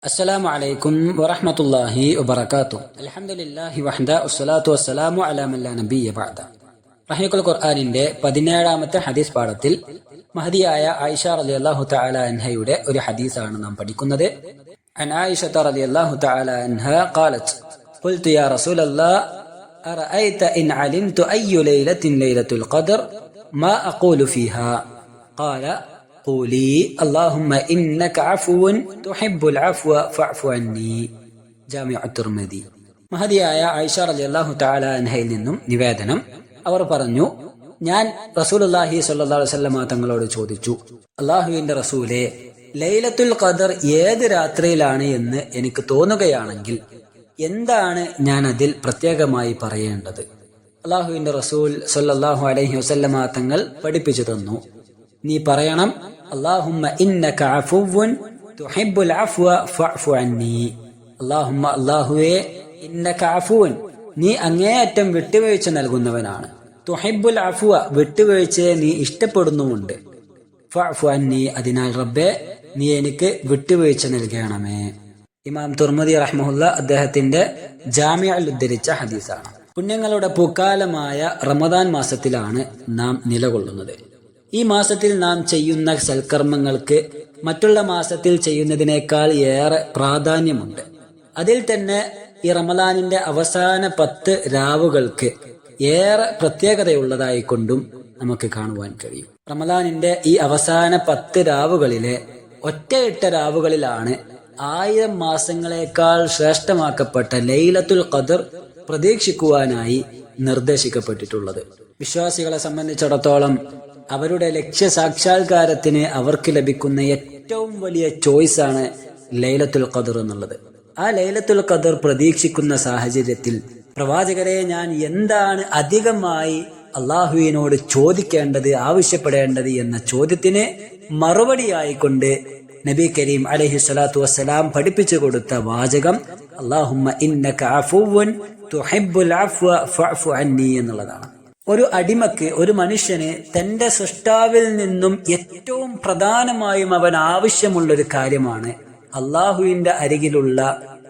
السلام عليكم ورحمة الله وبركاته. الحمد لله وحده والصلاة والسلام على من لا نبي بعد. റഹീഖുൽ ഖുർആനിന്റെ 17ാമത്തെ ഹദീസ് പാഠത്തിൽ മഹദിയായ ആയിഷ റളിയല്ലാഹു തആല അൻഹയുടെ ഒരു ഹദീസാണ് നാം പഠിക്കുന്നത്. عن عائشة رضي الله تعالى عنها قالت قلت يا رسول الله أرأيت إن علمت أي ليلة ليلة القدر ما أقول فيها قال قولي اللهم إنك عفو تحب العفو فاعف عني. ജാമിഉ തിർമിദി. മഹദിയായ ആയിഷ റളിയല്ലാഹു തആല അൻഹയിൽ നിന്നും നിവേദനം, അവർ പറഞ്ഞു, ഞാൻ റസൂലുള്ളാഹി സ്വല്ലല്ലാഹു അലൈഹി വസല്ലം തങ്ങളോട് ചോദിച്ചു, അല്ലാഹുവിന്റെ റസൂലേ, ലൈലത്തുൽ ഖദർ ഏത് രാത്രിയിലാണ് എന്ന് എനിക്ക് തോന്നുകയാണെങ്കിൽ എന്താണ് ഞാൻ അതിൽ പ്രത്യേകമായി പറയേണ്ടത്? അല്ലാഹുവിന്റെ റസൂൽ സ്വല്ലല്ലാഹു അലൈഹി വസല്ലം തങ്ങൾ പഠിപ്പിച്ചു തന്നു, നീ പറയണം, അല്ലാഹുമ്മ ഇന്നക അഫുവ്വുൻ തുഹിബ്ബുൽ അഫ്വ ഫഅഫു അന്നി. അല്ലാഹുമ്മ, അല്ലാഹുവേ, ഇന്നക അഫുവ്വുൻ, നീ അങ്ങേയറ്റം വിട്ടുവീഴ്ച നൽകുന്നവനാണ്. തുഹിബ്ബുൽ അഫ്വ, വിട്ടുവീഴ്ചയെ നീ ഇഷ്ടപ്പെടുന്നുമുണ്ട്. ഫഅഫു അന്നി, അതിനാൽ റബ്ബേ, നീ എനിക്ക് വിട്ടുവീഴ്ച നൽകണമേ. ഇമാം തുർമുദി റഹ്മഹുല്ല അദ്ദേഹത്തിന്റെ ജാമിഅൽ ഉദ്ധരിച്ച ഹദീസാണ്. പുണ്യങ്ങളുടെ പൂക്കാലമായ റമദാൻ മാസത്തിലാണ് നാം നിലകൊള്ളുന്നത്. ഈ മാസത്തിൽ നാം ചെയ്യുന്ന സൽക്കർമ്മങ്ങൾക്ക് മറ്റുള്ള മാസത്തിൽ ചെയ്യുന്നതിനേക്കാൾ ഏറെ പ്രാധാന്യമുണ്ട്. അതിൽ തന്നെ ഈ റമദാനിന്റെ അവസാന 10 രാവുകൾക്ക് ഏറെ പ്രത്യേകതയുള്ളതായിക്കൊണ്ടും നമുക്ക് കാണുവാൻ കഴിയും. റമദാനിന്റെ ഈ അവസാന 10 രാവുകളിലെ ഒറ്റയിട്ട രാവുകളിലാണ് 1000 മാസങ്ങളെക്കാൾ ശ്രേഷ്ഠമാക്കപ്പെട്ട ലൈലത്തുൽ ഖദർ പ്രതീക്ഷിക്കുവാനായി നിർദ്ദേശിക്കപ്പെട്ടിട്ടുള്ളത്. വിശ്വാസികളെ സംബന്ധിച്ചിടത്തോളം അവരുടെ ലക്ഷ്യ സാക്ഷാത്കാരത്തിന് അവർക്ക് ലഭിക്കുന്ന ഏറ്റവും വലിയ ചോയ്സാണ് ലൈലത്തുൽ ഖദർ എന്നുള്ളത്. ആ ലൈലത്തുൽ ഖദർ പ്രതീക്ഷിക്കുന്ന സാഹചര്യത്തിൽ പ്രവാചകരെ, ഞാൻ എന്താണ് അധികമായി അള്ളാഹുവിനോട് ചോദിക്കേണ്ടത്, ആവശ്യപ്പെടേണ്ടത് എന്ന ചോദ്യത്തിന് മറുപടിയായിക്കൊണ്ട് നബി കരീം അലൈഹി സ്വലാത്തു വസ്സലാം പഠിപ്പിച്ചു കൊടുത്ത വാചകം അല്ലാഹുമ്മ ഇന്നക അഫുവ്വുൻ തുഹിബ്ബുൽ അഫ്വ ഫഅഫു അന്നി എന്നുള്ളതാണ്. ഒരു അടിമക്ക്, ഒരു മനുഷ്യന് തന്റെ സൃഷ്ടാവിൽ നിന്നും ഏറ്റവും പ്രധാനമായും അവൻ ആവശ്യമുള്ളൊരു കാര്യമാണ് അള്ളാഹുവിന്റെ അരികിലുള്ള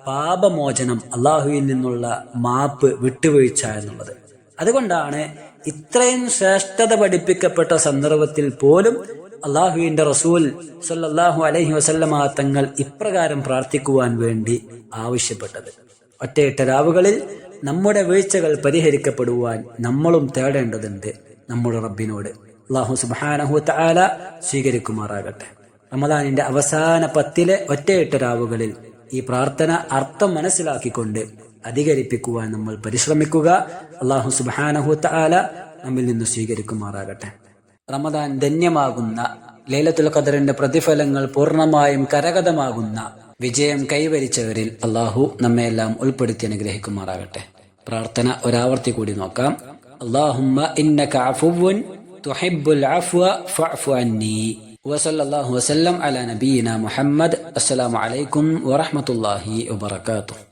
പാപമോചനം, അള്ളാഹുവിൽ നിന്നുള്ള മാപ്പ്, വിട്ടുവീഴ്ച എന്നുള്ളത്. അതുകൊണ്ടാണ് ഇത്രയും ശ്രേഷ്ഠത പഠിപ്പിക്കപ്പെട്ട സന്ദർഭത്തിൽ പോലും അള്ളാഹുവിന്റെ റസൂൽ സല്ലല്ലാഹു അലൈഹി വസല്ലമ തങ്ങൾ ഇപ്രകാരം പ്രാർത്ഥിക്കുവാൻ വേണ്ടി ആവശ്യപ്പെട്ടത്. ഒറ്റയിട്ട രാവുകളിൽ നമ്മുടെ വീഴ്ചകൾ പരിഹരിക്കപ്പെടുവാൻ നമ്മളും തേടേണ്ടതുണ്ട് നമ്മുടെ റബ്ബിനോട്. അല്ലാഹു സുബ്ഹാനഹു വ തആല സ്വീകരിക്കുമാറാകട്ടെ. റമദാനിന്റെ അവസാന 10 ഒറ്റയിട്ട രാവുകളിൽ ഈ പ്രാർത്ഥന അർത്ഥം മനസ്സിലാക്കിക്കൊണ്ട് അധികരിപ്പിക്കുവാൻ നമ്മൾ പരിശ്രമിക്കുക. അല്ലാഹു സുബ്ഹാനഹു വ തആല നമ്മിൽ നിന്ന് സ്വീകരിക്കുമാറാകട്ടെ. റമദാൻ ധന്യമാകുന്ന, ലൈലത്തുൽ ഖദറിന്റെ പ്രതിഫലങ്ങൾ പൂർണ്ണമായും കരഗതമാകുന്ന വിജയം കൈവരിച്ചവരിൽ അല്ലാഹു നമ്മയെല്ലാം ഉൾപ്പെടുത്തി അനുഗ്രഹിക്കുമാറാകട്ടെ. പ്രാർത്ഥന ഒരാവർത്തി കൂടി നോക്കാം. അല്ലാഹുമ്മ ഇന്നക അഫുവ്വുൻ തുഹിബ്ബുൽ അഫ്വ ഫഅഫു അന്നി. വസല്ലല്ലാഹു വസല്ലം അലാ നബിയിനാ മുഹമ്മദ്. അസ്സലാമു അലൈക്കും വറഹ്മത്തുള്ളാഹി വബറകാതുഹു.